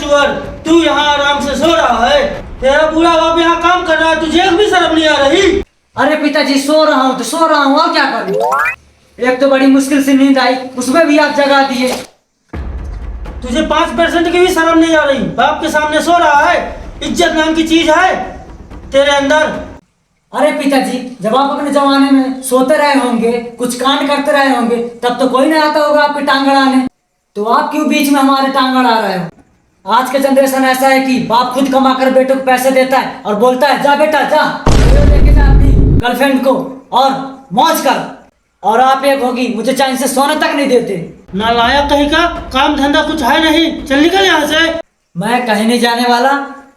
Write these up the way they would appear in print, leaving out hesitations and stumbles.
चुअर, तू यहाँ आराम से सो रहा है, तेरा बूढ़ा बाप यहाँ काम कर रहा है, तुझे एक भी शर्म नहीं आ रही? अरे पिताजी सो रहा हूँ तो सो रहा हूँ, और क्या करूँ? एक तो बड़ी मुश्किल से नींद आई, उसमें भी आप जगा दिए। तुझे 5% की भी शर्म नहीं आ रही? बाप के सामने सो रहा है, इज्जत नाम की चीज है तेरे अंदर? अरे पिताजी, जब आप अपने जमाने में सोते रहे होंगे, कुछ कांड करते रहे होंगे, तब तो कोई नहीं आता होगा आपकी टांग अड़ाने, तो आप क्यों बीच में हमारे टांग अड़ा रहे हो? आज का जनरेशन ऐसा है कि बाप खुद कमा कर बेटों को पैसे देता है और बोलता है जा बेटा जा, लेके जा अपनी गर्लफ्रेंड को और मौज कर, और आप एक होगी मुझे चैन से सोने तक नहीं देते। नालायक कहीं का, काम धंधा कुछ है नहीं, चल निकल यहाँ से। मैं कहीं नहीं जाने वाला,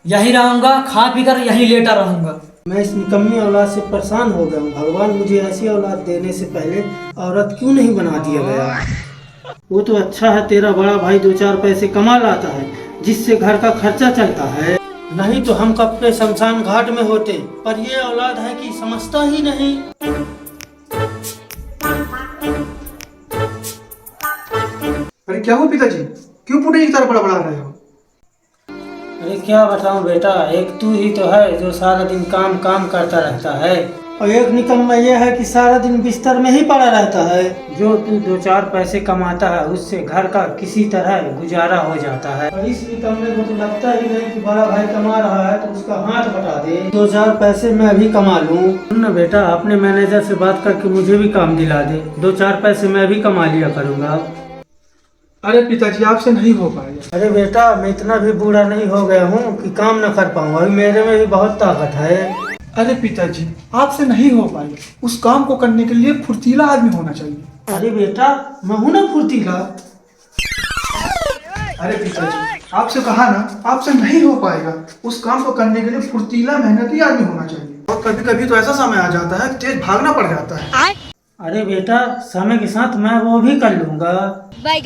यही रहूंगा, खा पी कर यही लेटा रहूंगा। मैं इस निकम्मी औलाद से परेशान हो गया हूँ। भगवान मुझे ऐसी औलाद देने से पहले औरत क्यों नहीं बना दिया गया? वो तो अच्छा है तेरा बड़ा भाई 2-4 पैसे कमा लाता है, जिससे घर का खर्चा चलता है, नहीं तो हम कब के शमशान घाट में होते। पर ये औलाद है कि समझता ही नहीं। अरे क्या हो पिताजी, क्यों पुणे की तरह बड़ा रहे हो? अरे क्या बताऊं बेटा, एक तू ही तो है जो सारा दिन काम काम करता रहता है, और एक निकम्मा ये है कि सारा दिन बिस्तर में ही पड़ा रहता है। जो तू 2-4 पैसे कमाता है उससे घर का किसी तरह गुजारा हो जाता है, और इस निकम्मे को तो लगता ही नहीं कि बड़ा भाई कमा रहा है तो उसका हाथ बटा दे, 2-4 पैसे मैं भी कमा लूं। सुन ना बेटा, अपने मैनेजर से बात करके मुझे भी काम दिला दे, 2-4 पैसे मैं भी कमा लिया करूँगा। अरे पिताजी आपसे नहीं हो पाएगा। अरे बेटा, मैं इतना भी बूढ़ा नहीं हो गया हूँ कि काम न कर पाऊँ, अभी मेरे में भी बहुत ताकत है। अरे पिताजी आपसे नहीं हो पाएगा, उस काम को करने के लिए फुर्तीला आदमी होना चाहिए। अरे बेटा, मैं हूँ ना फुर्तीला। अरे पिताजी आपसे कहा ना, आपसे नहीं हो पाएगा, उस काम को करने के लिए फुर्तीला मेहनती आदमी होना चाहिए। और कभी कभी तो ऐसा समय आ जाता है तेज भागना पड़ जाता है। अरे बेटा, समय के साथ मैं वो भी कर लूंगा।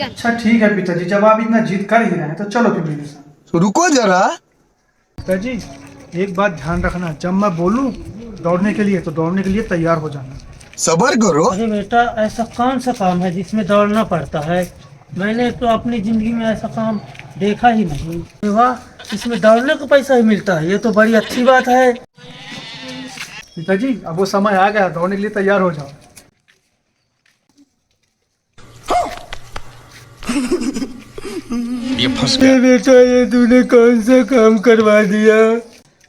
अच्छा ठीक है पिताजी, जब आप इतना जिद कर ही रहे हैं तो चलो फिर मेरे साथ। रुको जरा। पिताजी एक बात ध्यान रखना, जब मैं बोलूं दौड़ने के लिए तो दौड़ने के लिए तैयार हो जाना। सबर करो। अरे बेटा, ऐसा कौन सा काम है जिसमें दौड़ना पड़ता है? मैंने तो अपनी जिंदगी में ऐसा काम देखा ही नहीं। वाह, इसमें दौड़ने को पैसा ही मिलता है, ये तो बड़ी अच्छी बात है। पिताजी अब वो समय आ गया, दौड़ने के लिए तैयार हो जाओ। ये फंस गया। बेटा, ये तूने कौन सा काम करवा दिया?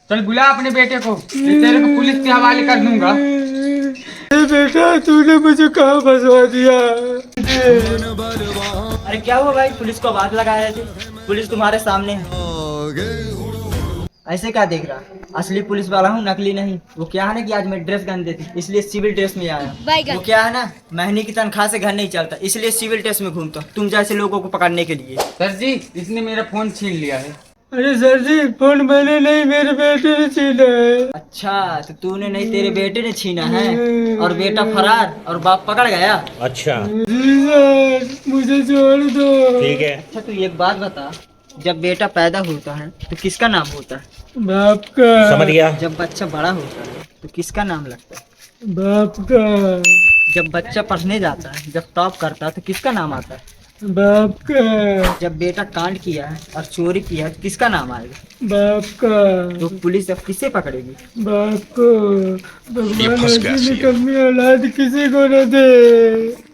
चल बुला अपने बेटे को, मैं तेरे को पुलिस के हवाले कर दूंगा। बेटा, तूने मुझे कहाँ फंसवा दिया? अरे क्या हुआ भाई, पुलिस को आवाज लगाया थे, पुलिस तुम्हारे सामने है। ऐसे क्या देख रहा? असली पुलिस वाला हूँ, नकली नहीं। वो क्या है ना कि आज मैं ड्रेस गंदे थी इसलिए सिविल ड्रेस में आया। वो क्या है ना, महीने की तनख्वाह से घर नहीं चलता इसलिए सिविल ड्रेस में घूमता हूँ, तुम जैसे लोगों को पकड़ने के लिए। सर जी, इसने मेरा फोन छीन लिया है। अरे सर जी, फोन मैंने नहीं, मेरे बेटे ने छीना है। अच्छा, तो तूने नहीं, तेरे बेटे ने छीना है, और बेटा फरार और बाप पकड़ गया। अच्छा जी सर, मुझे छोड़ दो। ठीक है। अच्छा तू एक बात बता, जब बेटा पैदा होता है तो किसका नाम होता है? बाप का। समझ गया। जब बच्चा बड़ा होता है तो किसका नाम लगता है? बाप का। जब बच्चा पढ़ने जाता है, जब टॉप करता है तो किसका नाम आता है? बाप का। जब बेटा कांड किया है और चोरी किया है तो किसका नाम आएगा? बाप का। तो पुलिस अब किसे पकड़ेगी? बाप को। भगवान ऐसी निकम्मी औलाद किसी को न दे।